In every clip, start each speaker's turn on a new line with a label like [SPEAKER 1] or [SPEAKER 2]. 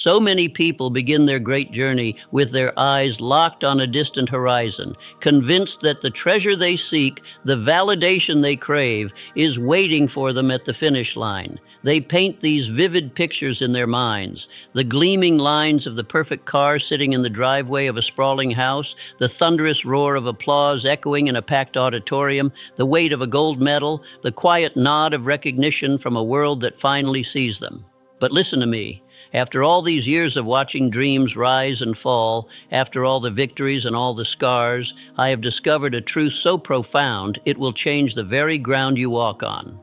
[SPEAKER 1] So many people begin their great journey with their eyes locked on a distant horizon, convinced that the treasure they seek, the validation they crave, is waiting for them at the finish line. They paint these vivid pictures in their minds: the gleaming lines of the perfect car sitting in the driveway of a sprawling house, the thunderous roar of applause echoing in a packed auditorium, the weight of a gold medal, the quiet nod of recognition from a world that finally sees them. But listen to me. After all these years of watching dreams rise and fall, after all the victories and all the scars, I have discovered a truth so profound it will change the very ground you walk on.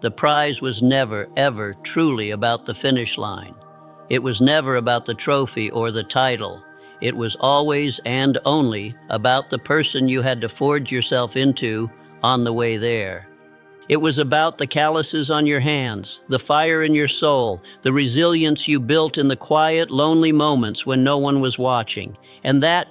[SPEAKER 1] The prize was never, ever truly about the finish line. It was never about the trophy or the title. It was always and only about the person you had to forge yourself into on the way there. It was about the calluses on your hands, the fire in your soul, the resilience you built in the quiet, lonely moments when no one was watching. And that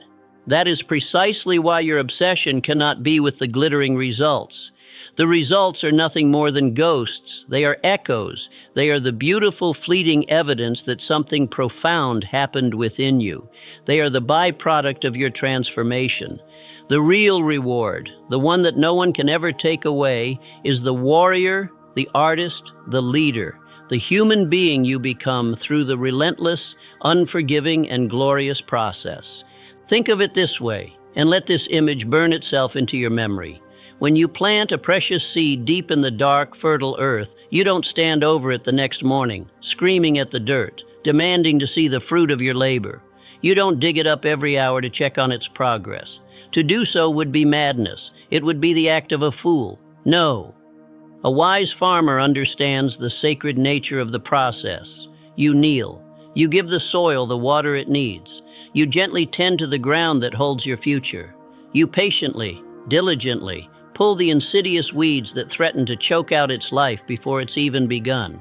[SPEAKER 1] is precisely why your obsession cannot be with the glittering results. The results are nothing more than ghosts. They are echoes. They are the beautiful, fleeting evidence that something profound happened within you. They are the byproduct of your transformation. The real reward, the one that no one can ever take away, is the warrior, the artist, the leader, the human being you become through the relentless, unforgiving, and glorious process. Think of it this way, and let this image burn itself into your memory. When you plant a precious seed deep in the dark, fertile earth, you don't stand over it the next morning, screaming at the dirt, demanding to see the fruit of your labor. You don't dig it up every hour to check on its progress. To do so would be madness. It would be the act of a fool. No. A wise farmer understands the sacred nature of the process. You kneel. You give the soil the water it needs. You gently tend to the ground that holds your future. You patiently, diligently, pull the insidious weeds that threaten to choke out its life before it's even begun.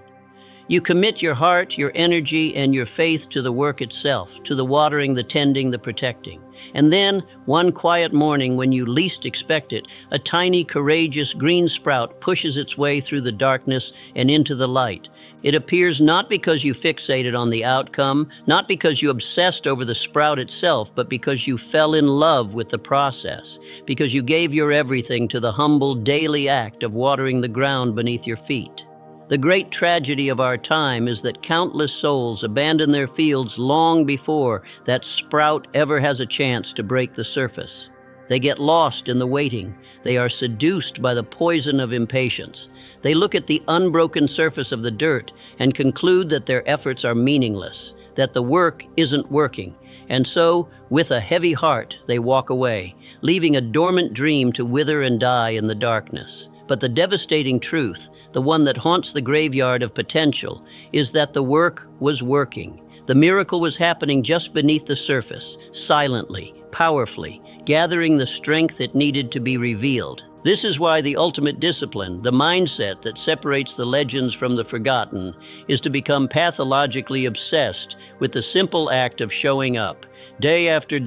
[SPEAKER 1] You commit your heart, your energy, and your faith to the work itself, to the watering, the tending, the protecting. And then, one quiet morning when you least expect it, a tiny, courageous green sprout pushes its way through the darkness and into the light. It appears not because you fixated on the outcome, not because you obsessed over the sprout itself, but because you fell in love with the process, because you gave your everything to the humble daily act of watering the ground beneath your feet. The great tragedy of our time is that countless souls abandon their fields long before that sprout ever has a chance to break the surface. They get lost in the waiting. They are seduced by the poison of impatience. They look at the unbroken surface of the dirt and conclude that their efforts are meaningless, that the work isn't working. And so, with a heavy heart, they walk away, leaving a dormant dream to wither and die in the darkness. But the devastating truth, the one that haunts the graveyard of potential, is that the work was working. The miracle was happening just beneath the surface, silently, powerfully, gathering the strength it needed to be revealed. This is why the ultimate discipline, the mindset that separates the legends from the forgotten, is to become pathologically obsessed with the simple act of showing up, day after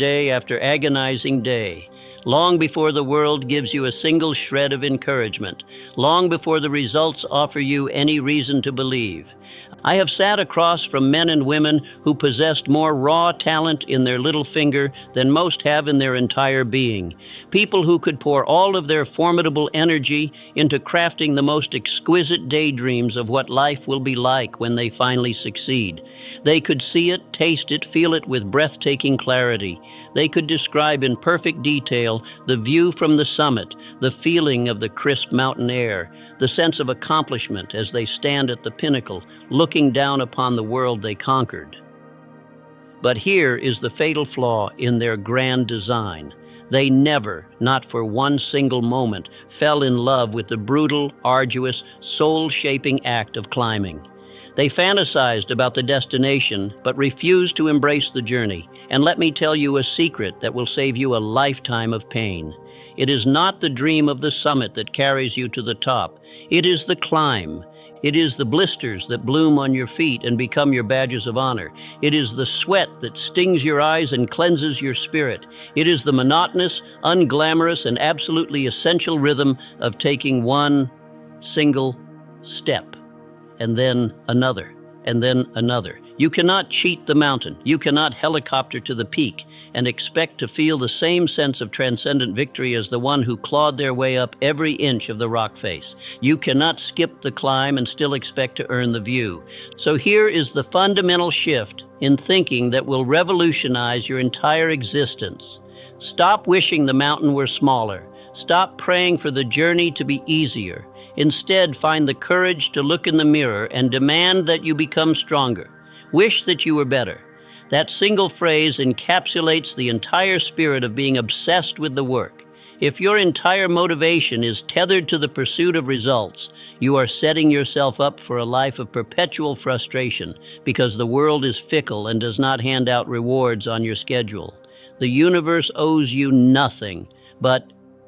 [SPEAKER 1] agonizing day, long before the world gives you a single shred of encouragement, long before the results offer you any reason to believe. I have sat across from men and women who possessed more raw talent in their little finger than most have in their entire being. People who could pour all of their formidable energy into crafting the most exquisite daydreams of what life will be like when they finally succeed. They could see it, taste it, feel it with breathtaking clarity. They could describe in perfect detail the view from the summit, the feeling of the crisp mountain air, the sense of accomplishment as they stand at the pinnacle, looking down upon the world they conquered. But here is the fatal flaw in their grand design. They never, not for one single moment, fell in love with the brutal, arduous, soul-shaping act of climbing. They fantasized about the destination, but refused to embrace the journey. And let me tell you a secret that will save you a lifetime of pain. It is not the dream of the summit that carries you to the top. It is the climb. It is the blisters that bloom on your feet and become your badges of honor. It is the sweat that stings your eyes and cleanses your spirit. It is the monotonous, unglamorous, and absolutely essential rhythm of taking one single step, and then another, and then another. You cannot cheat the mountain. You cannot helicopter to the peak and expect to feel the same sense of transcendent victory as the one who clawed their way up every inch of the rock face. You cannot skip the climb and still expect to earn the view. So here is the fundamental shift in thinking that will revolutionize your entire existence. Stop wishing the mountain were smaller. Stop praying for the journey to be easier. Instead, find the courage to look in the mirror and demand that you become stronger. Wish that you were better. That single phrase encapsulates the entire spirit of being obsessed with the work. If your entire motivation is tethered to the pursuit of results, you are setting yourself up for a life of perpetual frustration because the world is fickle and does not hand out rewards on your schedule. The universe owes you nothing, but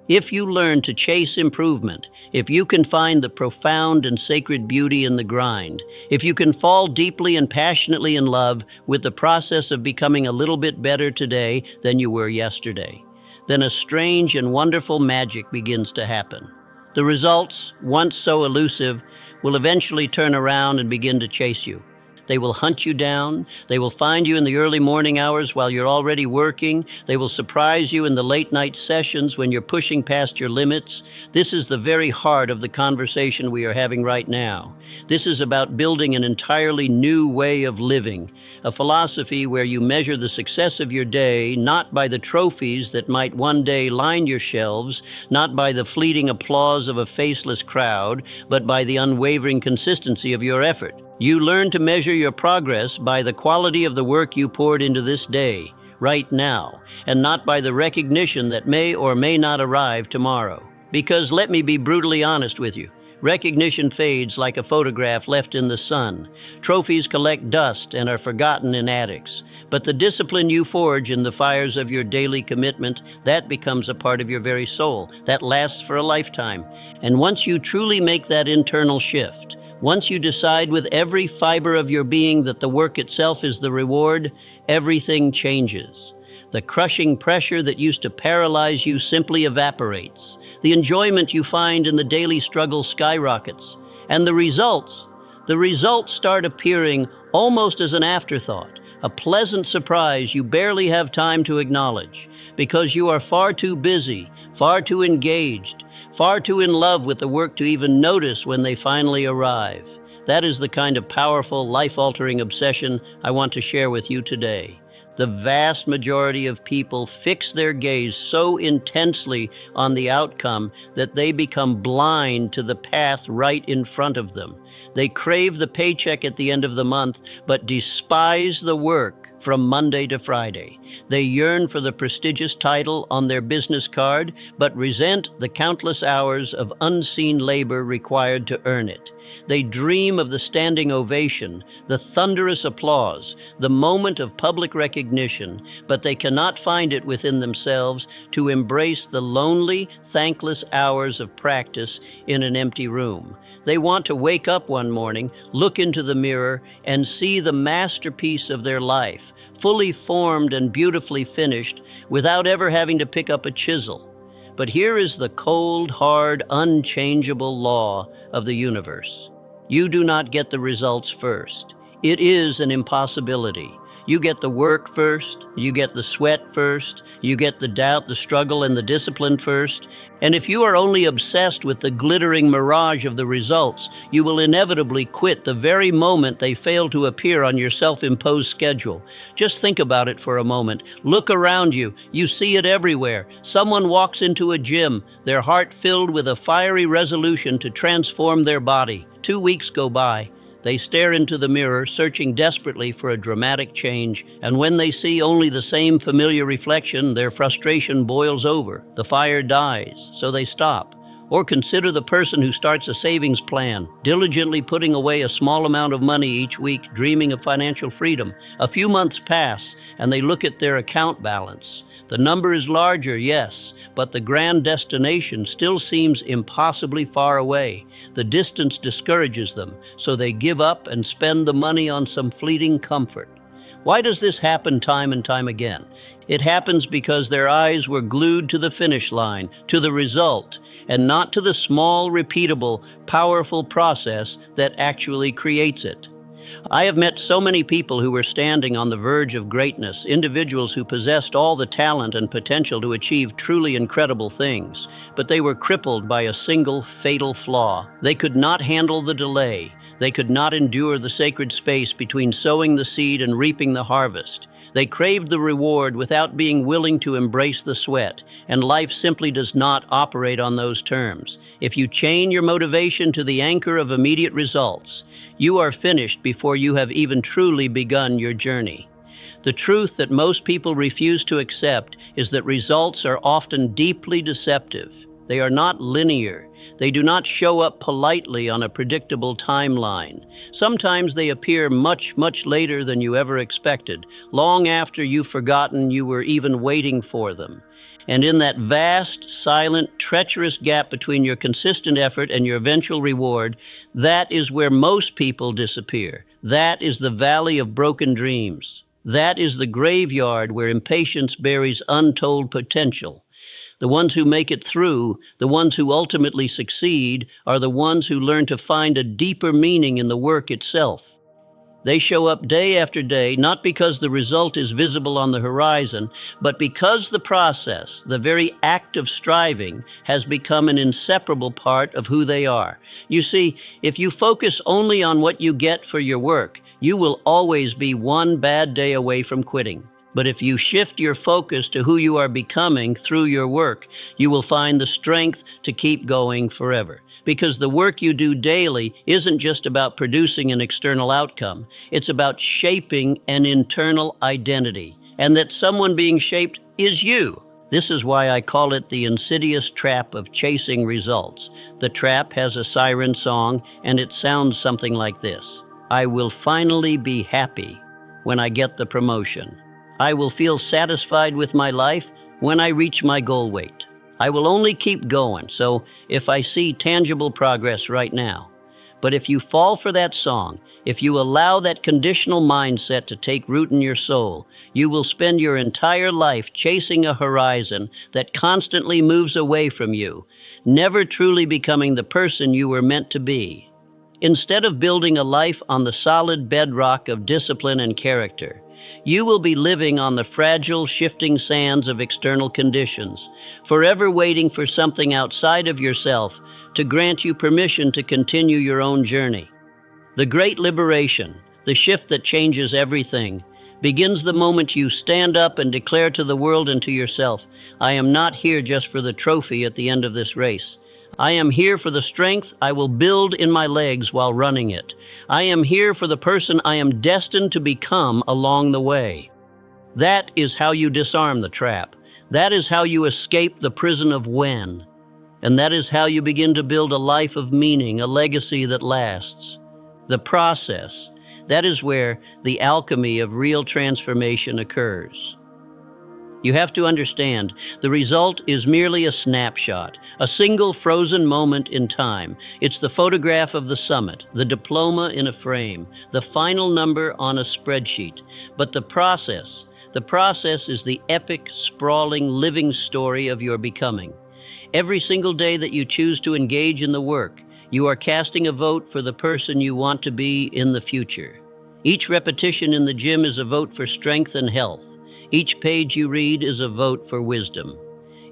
[SPEAKER 1] if you learn to chase improvement, if you can find the profound and sacred beauty in the grind, if you can fall deeply and passionately in love with the process of becoming a little bit better today than you were yesterday, then a strange and wonderful magic begins to happen. The results, once so elusive, will eventually turn around and begin to chase you. They will hunt you down. They will find you in the early morning hours while you're already working. They will surprise you in the late night sessions when you're pushing past your limits. This is the very heart of the conversation we are having right now. This is about building an entirely new way of living, a philosophy where you measure the success of your day not by the trophies that might one day line your shelves, not by the fleeting applause of a faceless crowd, but by the unwavering consistency of your effort. You learn to measure your progress by the quality of the work you poured into this day, right now, and not by the recognition that may or may not arrive tomorrow. Because let me be brutally honest with you, recognition fades like a photograph left in the sun. Trophies collect dust and are forgotten in attics. But the discipline you forge in the fires of your daily commitment, that becomes a part of your very soul. That lasts for a lifetime. And once you truly make that internal shift, once you decide with every fiber of your being that the work itself is the reward, everything changes. The crushing pressure that used to paralyze you simply evaporates. The enjoyment you find in the daily struggle skyrockets. And the results start appearing almost as an afterthought, a pleasant surprise you barely have time to acknowledge, because you are far too busy, far too engaged, far too in love with the work to even notice when they finally arrive. That is the kind of powerful, life-altering obsession I want to share with you today. The vast majority of people fix their gaze so intensely on the outcome that they become blind to the path right in front of them. They crave the paycheck at the end of the month, but despise the work from Monday to Friday. They yearn for the prestigious title on their business card, but resent the countless hours of unseen labor required to earn it. They dream of the standing ovation, the thunderous applause, the moment of public recognition, but they cannot find it within themselves to embrace the lonely, thankless hours of practice in an empty room. They want to wake up one morning, look into the mirror, and see the masterpiece of their life, fully formed and beautifully finished, without ever having to pick up a chisel. But here is the cold, hard, unchangeable law of the universe. You do not get the results first. It is an impossibility. You get the work first, you get the sweat first, you get the doubt, the struggle, and the discipline first. And if you are only obsessed with the glittering mirage of the results, you will inevitably quit the very moment they fail to appear on your self-imposed schedule. Just think about it for a moment. Look around you. You see it everywhere. Someone walks into a gym, their heart filled with a fiery resolution to transform their body. 2 weeks go by. They stare into the mirror, searching desperately for a dramatic change, and when they see only the same familiar reflection, their frustration boils over. The fire dies, so they stop. Or consider the person who starts a savings plan, diligently putting away a small amount of money each week, dreaming of financial freedom. A few months pass, and they look at their account balance. The number is larger, yes, but the grand destination still seems impossibly far away. The distance discourages them, so they give up and spend the money on some fleeting comfort. Why does this happen time and time again? It happens because their eyes were glued to the finish line, to the result, and not to the small, repeatable, powerful process that actually creates it. I have met so many people who were standing on the verge of greatness, individuals who possessed all the talent and potential to achieve truly incredible things, but they were crippled by a single fatal flaw. They could not handle the delay. They could not endure the sacred space between sowing the seed and reaping the harvest. They craved the reward without being willing to embrace the sweat, and life simply does not operate on those terms. If you chain your motivation to the anchor of immediate results, you are finished before you have even truly begun your journey. The truth that most people refuse to accept is that results are often deeply deceptive. They are not linear. They do not show up politely on a predictable timeline. Sometimes they appear much, much later than you ever expected, long after you've forgotten you were even waiting for them. And in that vast, silent, treacherous gap between your consistent effort and your eventual reward, that is where most people disappear. That is the valley of broken dreams. That is the graveyard where impatience buries untold potential. The ones who make it through, the ones who ultimately succeed, are the ones who learn to find a deeper meaning in the work itself. They show up day after day, not because the result is visible on the horizon, but because the process, the very act of striving, has become an inseparable part of who they are. You see, if you focus only on what you get for your work, you will always be one bad day away from quitting. But if you shift your focus to who you are becoming through your work, you will find the strength to keep going forever. Because the work you do daily isn't just about producing an external outcome. It's about shaping an internal identity. And that someone being shaped is you. This is why I call it the insidious trap of chasing results. The trap has a siren song, and it sounds something like this. I will finally be happy when I get the promotion. I will feel satisfied with my life when I reach my goal weight. I will only keep going, so if I see tangible progress right now. But if you fall for that song, if you allow that conditional mindset to take root in your soul, you will spend your entire life chasing a horizon that constantly moves away from you, never truly becoming the person you were meant to be. Instead of building a life on the solid bedrock of discipline and character, you will be living on the fragile, shifting sands of external conditions, forever waiting for something outside of yourself to grant you permission to continue your own journey. The great liberation, the shift that changes everything, begins the moment you stand up and declare to the world and to yourself, I am not here just for the trophy at the end of this race. I am here for the strength I will build in my legs while running it. I am here for the person I am destined to become along the way. That is how you disarm the trap. That is how you escape the prison of when. And that is how you begin to build a life of meaning, a legacy that lasts. The process, that is where the alchemy of real transformation occurs. You have to understand, the result is merely a snapshot, a single frozen moment in time. It's the photograph of the summit, the diploma in a frame, the final number on a spreadsheet. But the process is the epic, sprawling, living story of your becoming. Every single day that you choose to engage in the work, you are casting a vote for the person you want to be in the future. Each repetition in the gym is a vote for strength and health. Each page you read is a vote for wisdom.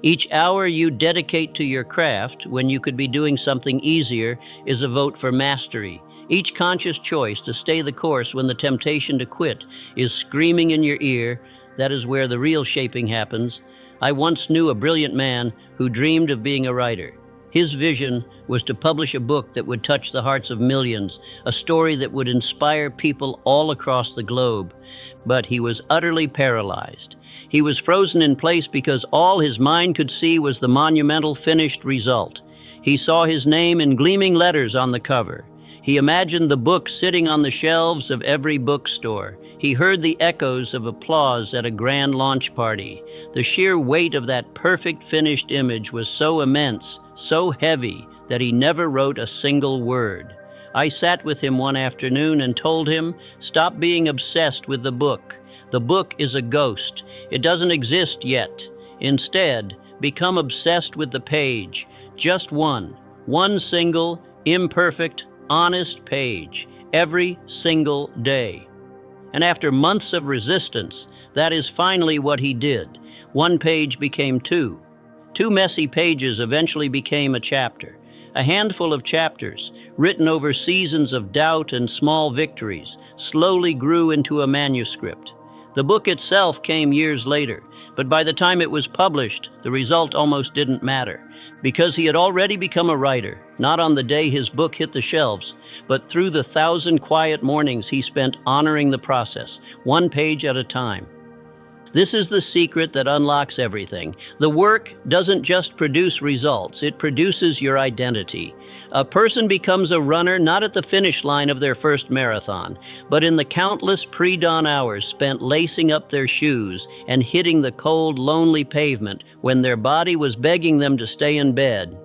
[SPEAKER 1] Each hour you dedicate to your craft, when you could be doing something easier, is a vote for mastery. Each conscious choice to stay the course when the temptation to quit is screaming in your ear. That is where the real shaping happens. I once knew a brilliant man who dreamed of being a writer. His vision was to publish a book that would touch the hearts of millions, a story that would inspire people all across the globe. But he was utterly paralyzed. He was frozen in place because all his mind could see was the monumental finished result. He saw his name in gleaming letters on the cover. He imagined the book sitting on the shelves of every bookstore. He heard the echoes of applause at a grand launch party. The sheer weight of that perfect finished image was so immense, so heavy, that he never wrote a single word. I sat with him one afternoon and told him, stop being obsessed with the book. The book is a ghost. It doesn't exist yet. Instead, become obsessed with the page. Just one single, imperfect, honest page. every single day. And after months of resistance, that is finally what he did. One page became two. Two messy pages eventually became a chapter. A handful of chapters, written over seasons of doubt and small victories, slowly grew into a manuscript. The book itself came years later, but by the time it was published, the result almost didn't matter, because he had already become a writer, not on the day his book hit the shelves, but through the 1,000 quiet mornings he spent honoring the process, one page at a time. This is the secret that unlocks everything. The work doesn't just produce results, it produces your identity. A person becomes a runner not at the finish line of their first marathon, but in the countless pre-dawn hours spent lacing up their shoes and hitting the cold, lonely pavement when their body was begging them to stay in bed.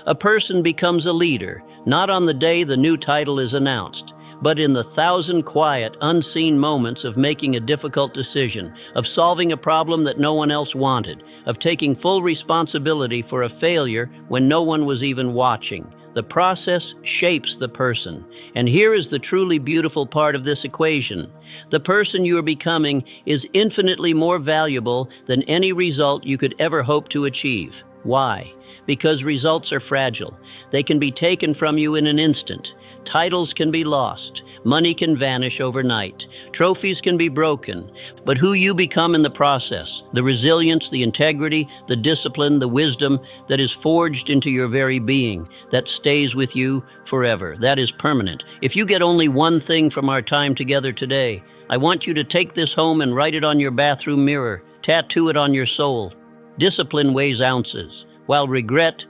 [SPEAKER 1] A person becomes a leader, not on the day the new title is announced, but in the 1,000 quiet, unseen moments of making a difficult decision, of solving a problem that no one else wanted, of taking full responsibility for a failure when no one was even watching. The process shapes the person. And here is the truly beautiful part of this equation. The person you are becoming is infinitely more valuable than any result you could ever hope to achieve. Why? Because results are fragile. They can be taken from you in an instant. Titles can be lost. Money can vanish overnight. Trophies can be broken. But who you become in the process, the resilience, the integrity, the discipline, the wisdom that is forged into your very being, that stays with you forever, that is permanent. If you get only one thing from our time together today, I want you to take this home and write it on your bathroom mirror, tattoo it on your soul. Discipline weighs ounces, while regret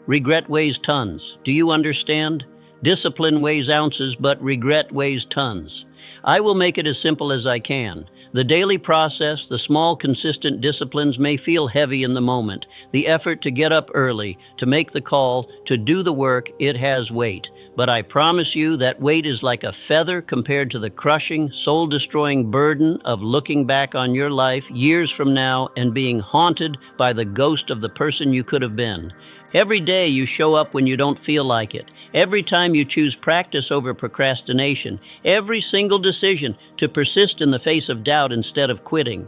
[SPEAKER 1] weighs tons. Do you understand? Discipline weighs ounces, but regret weighs tons. I will make it as simple as I can. The daily process, the small, consistent disciplines may feel heavy in the moment. The effort to get up early, to make the call, to do the work, it has weight. But I promise you that weight is like a feather compared to the crushing, soul-destroying burden of looking back on your life years from now and being haunted by the ghost of the person you could have been. Every day you show up when you don't feel like it. Every time you choose practice over procrastination. Every single decision to persist in the face of doubt instead of quitting.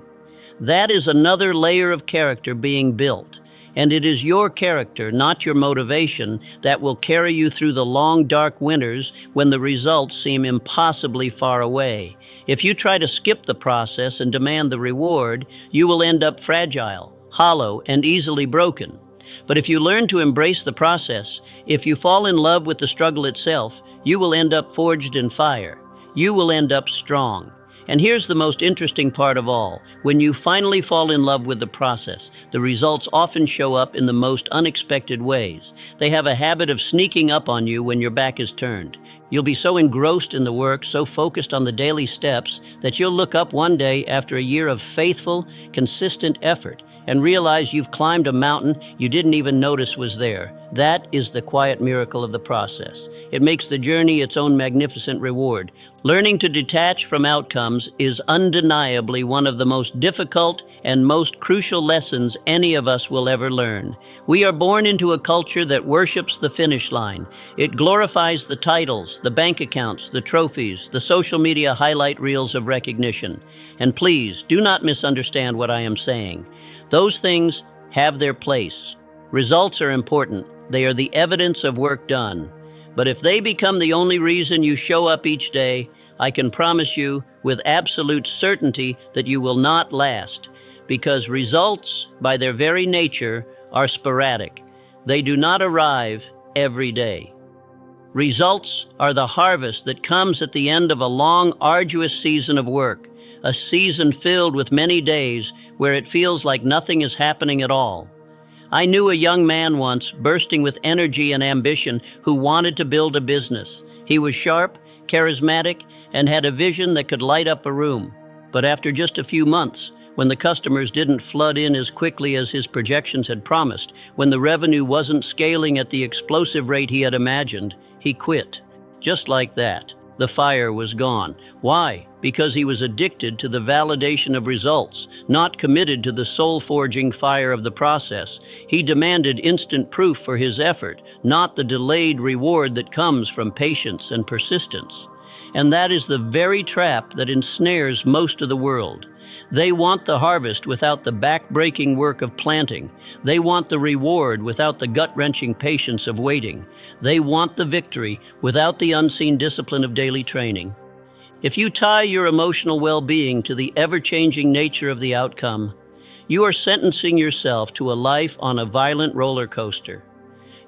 [SPEAKER 1] That is another layer of character being built. And it is your character, not your motivation, that will carry you through the long, dark winters when the results seem impossibly far away. If you try to skip the process and demand the reward, you will end up fragile, hollow, and easily broken. But if you learn to embrace the process, if you fall in love with the struggle itself, you will end up forged in fire. You will end up strong. And here's the most interesting part of all. When you finally fall in love with the process, the results often show up in the most unexpected ways. They have a habit of sneaking up on you when your back is turned. You'll be so engrossed in the work, so focused on the daily steps, that you'll look up one day after a year of faithful, consistent effort and realize you've climbed a mountain you didn't even notice was there. That is the quiet miracle of the process. It makes the journey its own magnificent reward. Learning to detach from outcomes is undeniably one of the most difficult and most crucial lessons any of us will ever learn. We are born into a culture that worships the finish line. It glorifies the titles, the bank accounts, the trophies, the social media highlight reels of recognition. And please, do not misunderstand what I am saying. Those things have their place. Results are important. They are the evidence of work done. But if they become the only reason you show up each day, I can promise you with absolute certainty that you will not last, because results, by their very nature, are sporadic. They do not arrive every day. Results are the harvest that comes at the end of a long, arduous season of work, a season filled with many days where it feels like nothing is happening at all. I knew a young man once, bursting with energy and ambition, who wanted to build a business. He was sharp, charismatic, and had a vision that could light up a room. But after just a few months, when the customers didn't flood in as quickly as his projections had promised, when the revenue wasn't scaling at the explosive rate he had imagined, he quit. Just like that. The fire was gone. Why? Because he was addicted to the validation of results, not committed to the soul-forging fire of the process. He demanded instant proof for his effort, not the delayed reward that comes from patience and persistence. And that is the very trap that ensnares most of the world. They want the harvest without the back-breaking work of planting. They want the reward without the gut-wrenching patience of waiting. They want the victory without the unseen discipline of daily training. If you tie your emotional well-being to the ever-changing nature of the outcome, you are sentencing yourself to a life on a violent roller coaster.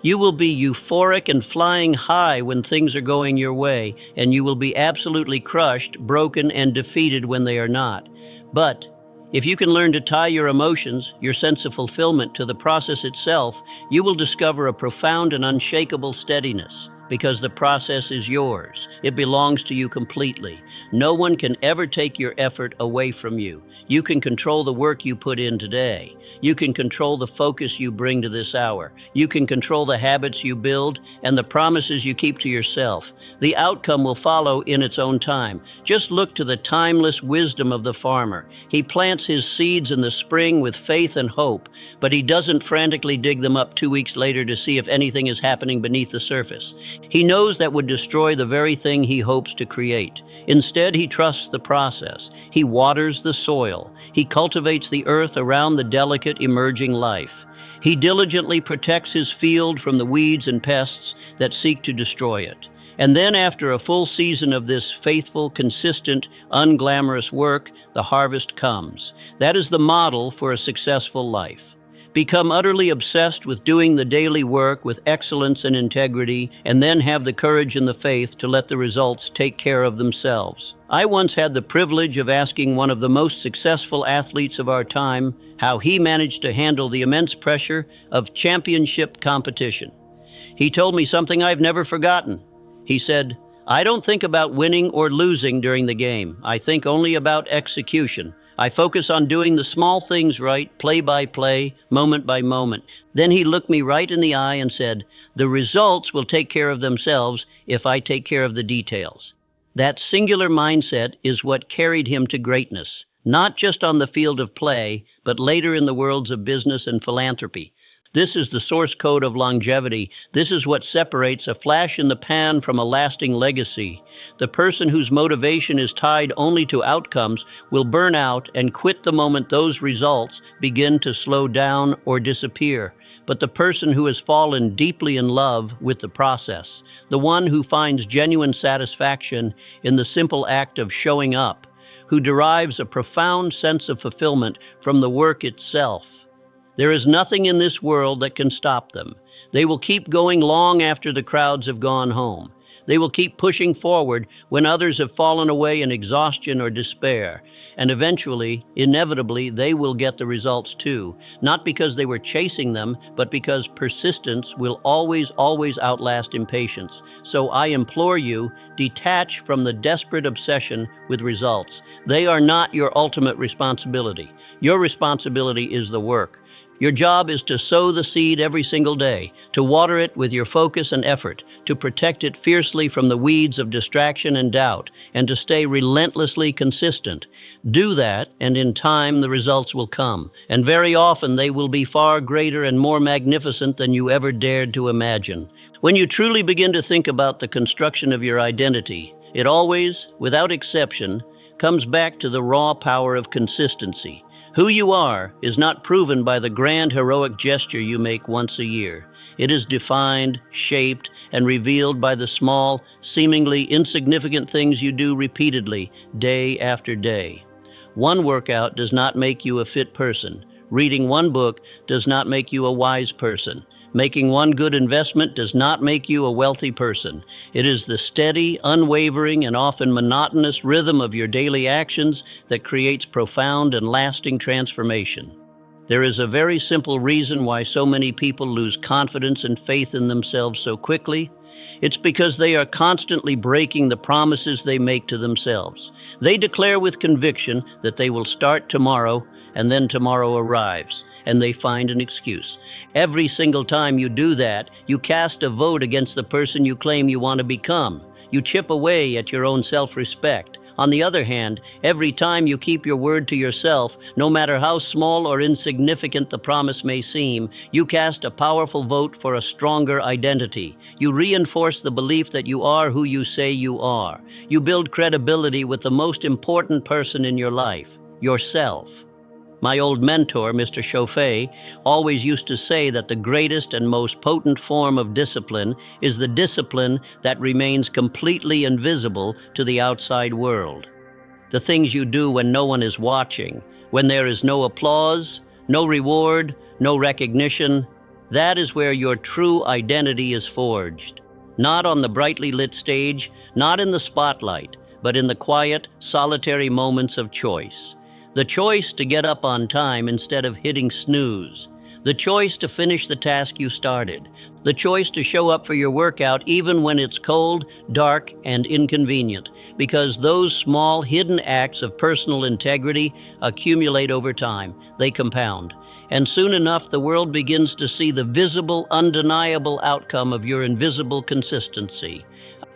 [SPEAKER 1] You will be euphoric and flying high when things are going your way, and you will be absolutely crushed, broken, and defeated when they are not. But if you can learn to tie your emotions, your sense of fulfillment, to the process itself, you will discover a profound and unshakable steadiness, because the process is yours. It belongs to you completely. No one can ever take your effort away from you. You can control the work you put in today. You can control the focus you bring to this hour. You can control the habits you build and the promises you keep to yourself. The outcome will follow in its own time. Just look to the timeless wisdom of the farmer. He plants his seeds in the spring with faith and hope, but he doesn't frantically dig them up 2 weeks later to see if anything is happening beneath the surface. He knows that would destroy the very thing he hopes to create. Instead, he trusts the process. He waters the soil. He cultivates the earth around the delicate emerging life. He diligently protects his field from the weeds and pests that seek to destroy it. And then, after a full season of this faithful, consistent, unglamorous work, the harvest comes. That is the model for a successful life. Become utterly obsessed with doing the daily work with excellence and integrity, and then have the courage and the faith to let the results take care of themselves. I once had the privilege of asking one of the most successful athletes of our time how he managed to handle the immense pressure of championship competition. He told me something I've never forgotten. He said, "I don't think about winning or losing during the game. I think only about execution. I focus on doing the small things right, play by play, moment by moment." Then he looked me right in the eye and said, "The results will take care of themselves if I take care of the details." That singular mindset is what carried him to greatness, not just on the field of play, but later in the worlds of business and philanthropy. This is the source code of longevity. This is what separates a flash in the pan from a lasting legacy. The person whose motivation is tied only to outcomes will burn out and quit the moment those results begin to slow down or disappear. But the person who has fallen deeply in love with the process, the one who finds genuine satisfaction in the simple act of showing up, who derives a profound sense of fulfillment from the work itself, there is nothing in this world that can stop them. They will keep going long after the crowds have gone home. They will keep pushing forward when others have fallen away in exhaustion or despair. And eventually, inevitably, they will get the results too. Not because they were chasing them, but because persistence will always outlast impatience. So I implore you, detach from the desperate obsession with results. They are not your ultimate responsibility. Your responsibility is the work. Your job is to sow the seed every single day, to water it with your focus and effort, to protect it fiercely from the weeds of distraction and doubt, and to stay relentlessly consistent. Do that, and in time the results will come, and very often they will be far greater and more magnificent than you ever dared to imagine. When you truly begin to think about the construction of your identity, it always, without exception, comes back to the raw power of consistency. Who you are is not proven by the grand heroic gesture you make once a year. It is defined, shaped, and revealed by the small, seemingly insignificant things you do repeatedly, day after day. One workout does not make you a fit person. Reading one book does not make you a wise person. Making one good investment does not make you a wealthy person. It is the steady, unwavering, and often monotonous rhythm of your daily actions that creates profound and lasting transformation. There is a very simple reason why so many people lose confidence and faith in themselves so quickly. It's because they are constantly breaking the promises they make to themselves. They declare with conviction that they will start tomorrow, and then tomorrow arrives, and they find an excuse. Every single time you do that, you cast a vote against the person you claim you want to become. You chip away at your own self-respect. On the other hand, every time you keep your word to yourself, no matter how small or insignificant the promise may seem, you cast a powerful vote for a stronger identity. You reinforce the belief that you are who you say you are. You build credibility with the most important person in your life, yourself. My old mentor, Mr. Chauffet, always used to say that the greatest and most potent form of discipline is the discipline that remains completely invisible to the outside world. The things you do when no one is watching, when there is no applause, no reward, no recognition, that is where your true identity is forged. Not on the brightly lit stage, not in the spotlight, but in the quiet, solitary moments of choice. The choice to get up on time instead of hitting snooze. The choice to finish the task you started. The choice to show up for your workout even when it's cold, dark, and inconvenient. Because those small, hidden acts of personal integrity accumulate over time. They compound. And soon enough, the world begins to see the visible, undeniable outcome of your invisible consistency.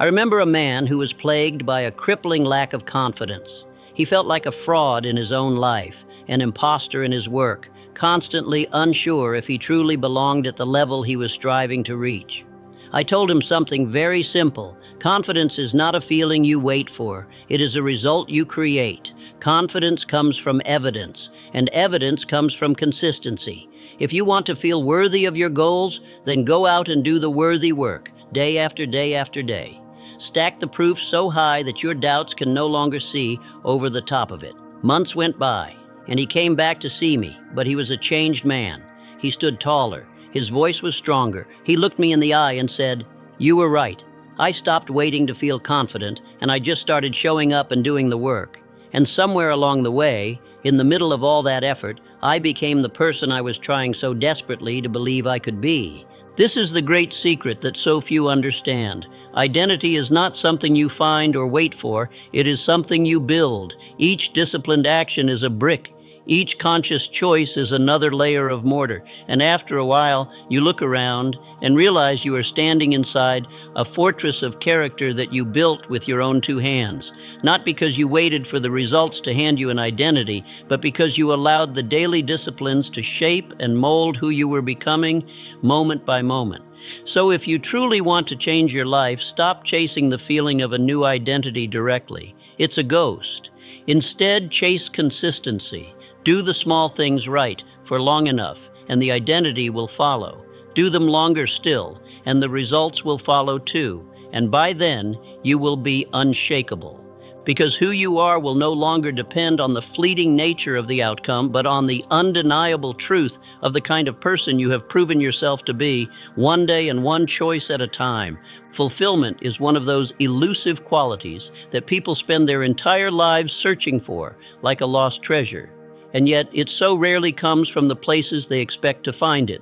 [SPEAKER 1] I remember a man who was plagued by a crippling lack of confidence. He felt like a fraud in his own life, an imposter in his work, constantly unsure if he truly belonged at the level he was striving to reach. I told him something very simple. Confidence is not a feeling you wait for. It is a result you create. Confidence comes from evidence, and evidence comes from consistency. If you want to feel worthy of your goals, then go out and do the worthy work, day after day after day. Stack the proof so high that your doubts can no longer see over the top of it. Months went by, and he came back to see me, but he was a changed man. He stood taller. His voice was stronger. He looked me in the eye and said, "You were right. I stopped waiting to feel confident, and I just started showing up and doing the work. And somewhere along the way, in the middle of all that effort, I became the person I was trying so desperately to believe I could be." This is the great secret that so few understand. Identity is not something you find or wait for. It is something you build. Each disciplined action is a brick. Each conscious choice is another layer of mortar. And after a while, you look around and realize you are standing inside a fortress of character that you built with your own two hands. Not because you waited for the results to hand you an identity, but because you allowed the daily disciplines to shape and mold who you were becoming moment by moment. So if you truly want to change your life, stop chasing the feeling of a new identity directly. It's a ghost. Instead, chase consistency. Do the small things right for long enough, and the identity will follow. Do them longer still, and the results will follow too. And by then, you will be unshakable. Because who you are will no longer depend on the fleeting nature of the outcome, but on the undeniable truth of the kind of person you have proven yourself to be, one day and one choice at a time. Fulfillment is one of those elusive qualities that people spend their entire lives searching for, like a lost treasure. And yet it so rarely comes from the places they expect to find it.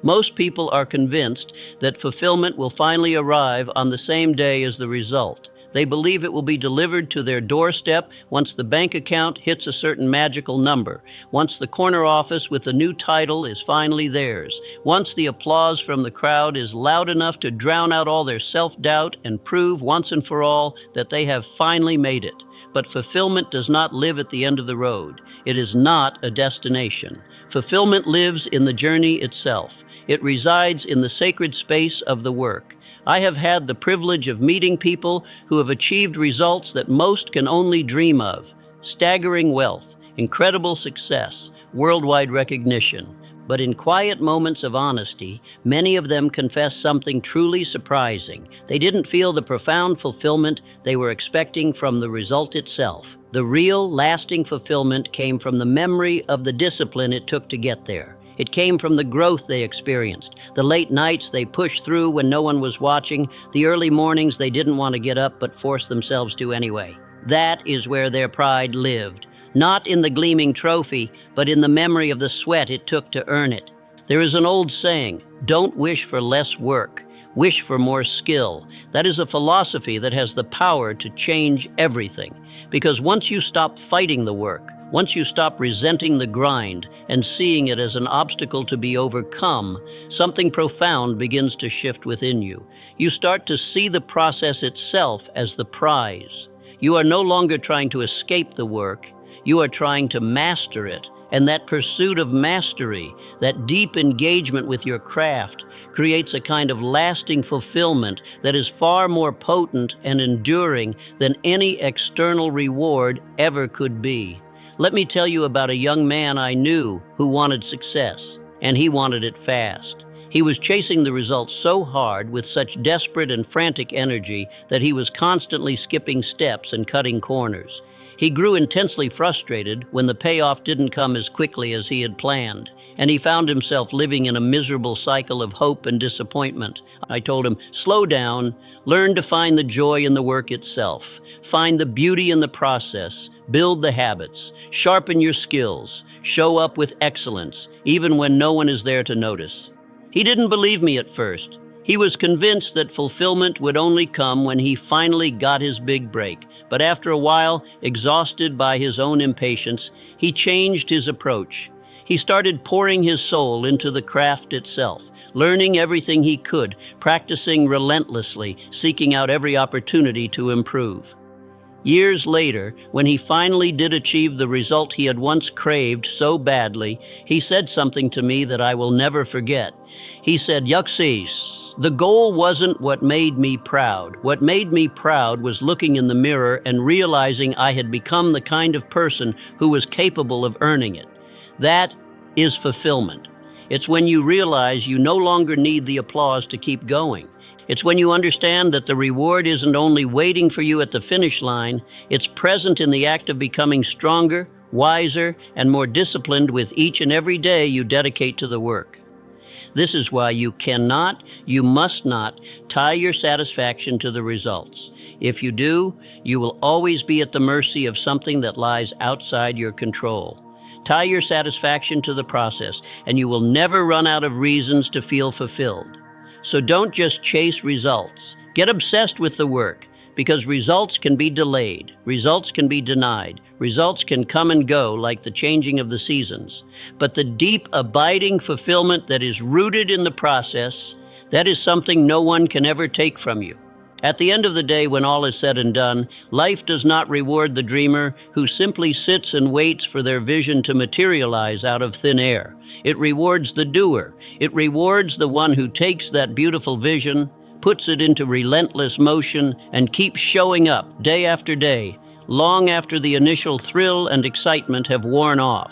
[SPEAKER 1] Most people are convinced that fulfillment will finally arrive on the same day as the result. They believe it will be delivered to their doorstep once the bank account hits a certain magical number, once the corner office with the new title is finally theirs, once the applause from the crowd is loud enough to drown out all their self-doubt and prove once and for all that they have finally made it. But fulfillment does not live at the end of the road. It is not a destination. Fulfillment lives in the journey itself. It resides in the sacred space of the work. I have had the privilege of meeting people who have achieved results that most can only dream of. Staggering wealth, incredible success, worldwide recognition. But in quiet moments of honesty, many of them confess something truly surprising. They didn't feel the profound fulfillment they were expecting from the result itself. The real, lasting fulfillment came from the memory of the discipline it took to get there. It came from the growth they experienced, the late nights they pushed through when no one was watching, the early mornings they didn't want to get up but forced themselves to anyway. That is where their pride lived. Not in the gleaming trophy, but in the memory of the sweat it took to earn it. There is an old saying, "Don't wish for less work, wish for more skill." That is a philosophy that has the power to change everything. Because once you stop fighting the work, once you stop resenting the grind and seeing it as an obstacle to be overcome, something profound begins to shift within you. You start to see the process itself as the prize. You are no longer trying to escape the work, you are trying to master it. And that pursuit of mastery, that deep engagement with your craft, creates a kind of lasting fulfillment that is far more potent and enduring than any external reward ever could be. Let me tell you about a young man I knew who wanted success, and he wanted it fast. He was chasing the results so hard with such desperate and frantic energy that he was constantly skipping steps and cutting corners. He grew intensely frustrated when the payoff didn't come as quickly as he had planned, and he found himself living in a miserable cycle of hope and disappointment. I told him, slow down, learn to find the joy in the work itself, find the beauty in the process, build the habits, sharpen your skills, show up with excellence, even when no one is there to notice. He didn't believe me at first. He was convinced that fulfillment would only come when he finally got his big break. But after a while, exhausted by his own impatience, he changed his approach. He started pouring his soul into the craft itself, learning everything he could, practicing relentlessly, seeking out every opportunity to improve. Years later, when he finally did achieve the result he had once craved so badly, he said something to me that I will never forget. He said, Yuxis, the goal wasn't what made me proud. What made me proud was looking in the mirror and realizing I had become the kind of person who was capable of earning it. That is fulfillment. It's when you realize you no longer need the applause to keep going. It's when you understand that the reward isn't only waiting for you at the finish line, it's present in the act of becoming stronger, wiser, and more disciplined with each and every day you dedicate to the work. This is why you must not tie your satisfaction to the results. If you do, you will always be at the mercy of something that lies outside your control. Tie your satisfaction to the process, and you will never run out of reasons to feel fulfilled. So don't just chase results. Get obsessed with the work, because results can be delayed, results can be denied, results can come and go like the changing of the seasons. But the deep, abiding fulfillment that is rooted in the process, that is something no one can ever take from you. At the end of the day, when all is said and done, life does not reward the dreamer who simply sits and waits for their vision to materialize out of thin air. It rewards the doer. It rewards the one who takes that beautiful vision, puts it into relentless motion, and keeps showing up day after day, long after the initial thrill and excitement have worn off.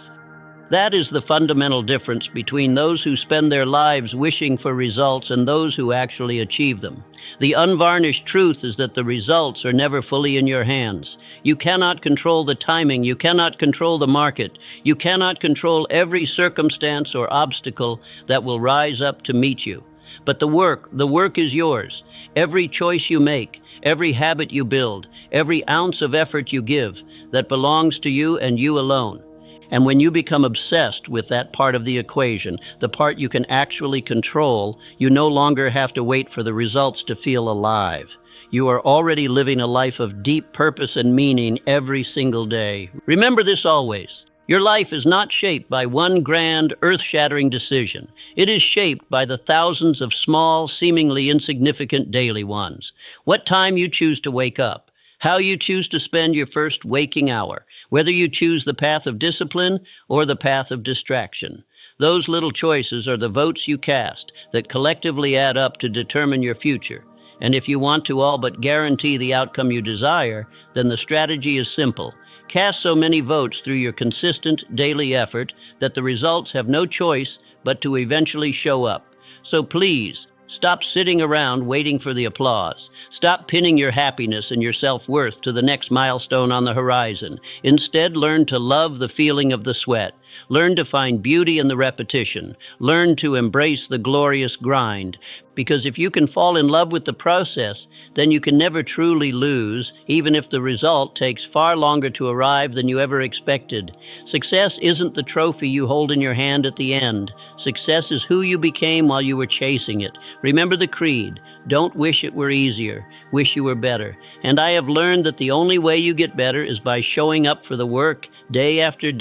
[SPEAKER 1] That is the fundamental difference between those who spend their lives wishing for results and those who actually achieve them. The unvarnished truth is that the results are never fully in your hands. You cannot control the timing. You cannot control the market. You cannot control every circumstance or obstacle that will rise up to meet you. But the work is yours. Every choice you make, every habit you build, every ounce of effort you give, that belongs to you and you alone. And when you become obsessed with that part of the equation, the part you can actually control, you no longer have to wait for the results to feel alive. You are already living a life of deep purpose and meaning every single day. Remember this always. Your life is not shaped by one grand, earth-shattering decision. It is shaped by the thousands of small, seemingly insignificant daily ones. What time you choose to wake up, how you choose to spend your first waking hour, whether you choose the path of discipline or the path of distraction. Those little choices are the votes you cast that collectively add up to determine your future. And if you want to all but guarantee the outcome you desire, then the strategy is simple. Cast so many votes through your consistent daily effort that the results have no choice but to eventually show up. So please, stop sitting around waiting for the applause. Stop pinning your happiness and your self-worth to the next milestone on the horizon. Instead, learn to love the feeling of the sweat. Learn to find beauty in the repetition. Learn to embrace the glorious grind. Because if you can fall in love with the process, then you can never truly lose, even if the result takes far longer to arrive than you ever expected. Success isn't the trophy you hold in your hand at the end. Success is who you became while you were chasing it. Remember the creed. Don't wish it were easier. Wish you were better. And I have learned that the only way you get better is by showing up for the work day after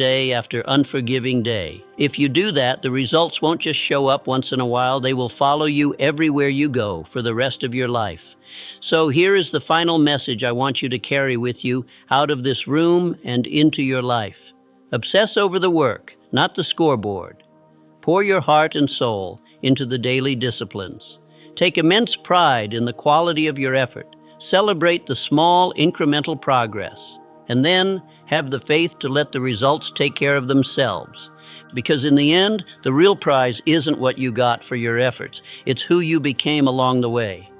[SPEAKER 1] unforgiving day. If you do that, the results won't just show up once in a while. They will follow you everywhere you go for the rest of your life. So here is the final message I want you to carry with you out of this room and into your life. Obsess over the work, not the scoreboard. Pour your heart and soul into the daily disciplines. Take immense pride in the quality of your effort. Celebrate the small, incremental progress. And then have the faith to let the results take care of themselves. Because in the end, the real prize isn't what you got for your efforts. It's who you became along the way.